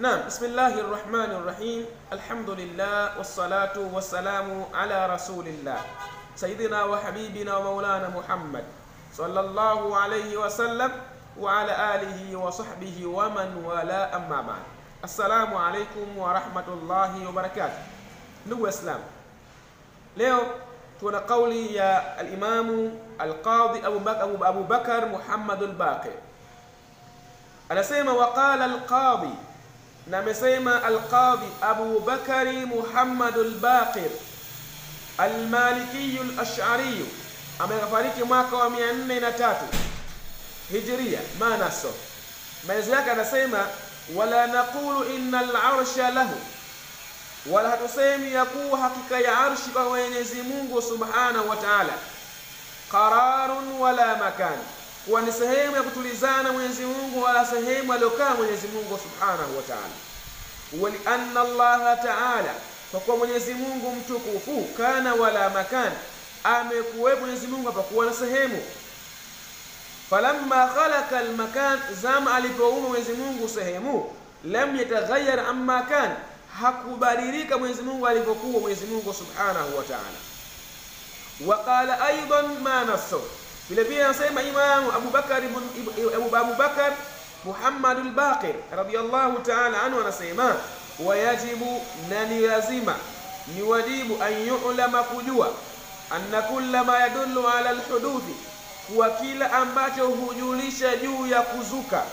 نعم. بسم الله الرحمن الرحيم. الحمد لله والصلاة والسلام على رسول الله سيدنا وحبيبنا ومولانا محمد صلى الله عليه وسلم وعلى آله وصحبه ومن والاه. أما بعد. السلام عليكم ورحمة الله وبركاته. ndugu Islam, leo tuna kauli ya al-Imam al-Qadhi Abu Bakar Muhammad al-Baqir. Anasema waqala al-Qadhi, na amesema al-Qadhi Abu Bakari Muhammad al-Baqir al-Maliki al-Ash'ari, amefariki mwaka wa 403 Hijria manaso. Maelezo yake anasema wala naqulu inna al-arsha lahu, wala hatusemi ya kuwa hakika ya arshi kwa Mwenyezi Mungu Subhanahu wa Ta'ala qararun wala makan, kuwa ni sehemu ya kutulizana Mwenyezi Mungu wala sehemu aliyokaa Mwenyezi Mungu Subhanahu wa Ta'ala. Wali anna Allah Ta'ala, kwa kuwa Mwenyezi Mungu mtukufu kana wala makan, amekuwa Mwenyezi Mungu hapakuwa na sehemu. Falamma khalaqa al-makan, zama alipoumba Mwenyezi Mungu sehemu, lam yataghayyar amma kan, hakubadilika Mwenyezi Mungu alipokuwa Mwenyezi Mungu Subhanahu wa Ta'ala. Waqala aidan ma nasu, vile vile anasema Imam Abu Bakar Muhammad al-Baqir radiyallahu ta'ala anhu, anasema wayajibu, na ni lazima ni wajibu an yu'lama, kujua anna kulla ma yadullu ala al-huduthi, kwa kila ambacho hujulisha juu ya kuzuka,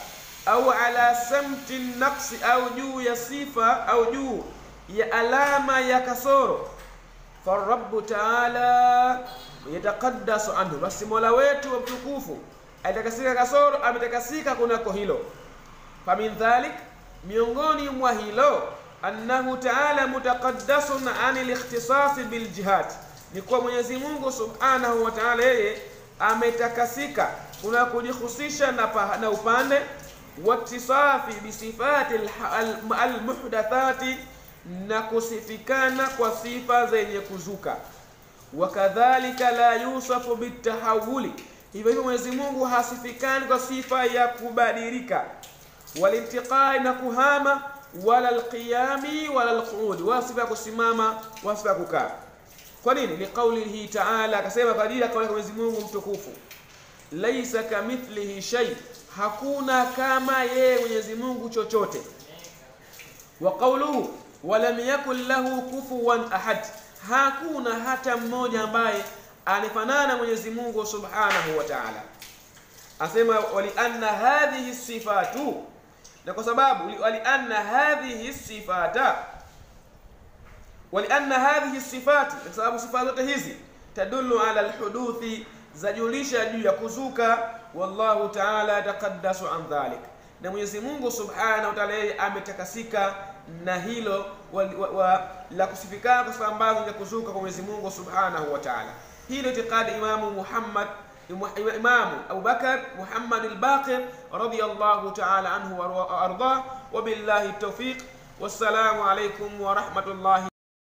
au ala samti naqsi, au juu ya sifa au juu ya alama ya kasoro, farabbu ta'ala yataqaddasu anhu, basi Mola wetu wa mtukufu alitakasika kasoro, ametakasika kunako hilo. Famin dhalik, miongoni mwa hilo, annahu ta'ala mutaqaddasun anil ikhtisas bil jihad, ni kwa Mwenyezi Mungu Subhanahu wa Ta'ala yeye ametakasika kuna kujihusisha na upande watisafi bisifati al-muhdathati, na kusifikana kwa sifa zenye kuzuka. Wakadhalika la yusafu bitahawuli, hivyo hivyo Mwenyezi Mungu hasifikani kwa sifa ya kubadilika, walintiqai, na kuhama, wala alqiyami wala alqu'ud, wala sifa ya kusimama wala sifa ya kukaa. Kwa nini? Liqaulihi ta'ala, akasema kwa ajili ya kauli ya Mwenyezi Mungu mtukufu, laisa kamithlihi shay, hakuna kama yeye Mwenyezi Mungu chochote. Wa qawluhu walam yakul lahu kufuwan ahad, hakuna hata mmoja ambaye anafanana Mwenyezi Mungu Subhanahu wa Ta'ala. Asema wali anna hadhihi sifatu, na kwa sababu wali anna hadhihi sifata, wali anna hadhihi sifati, kwa sababu sifa zote hizi tadullu ala alhuduthi, zajulisha juu ya kuzuka. Wallahu Ta'ala taqaddasu an dhalik, na Mwenyezi Mungu Subhanahu wa Ta'ala ametakasika na hilo la kusifikana kwa sababu ambazo za kuzuka kwa Mwenyezi Mungu Subhanahu wa Ta'ala. Hii ndio itikadi Imam Abu Bakar Muhammad al-Baqir radiyallahu ta'ala anhu wa arda. Wa billahi tawfiq. Wassalamu alaykum wa rahmatullahi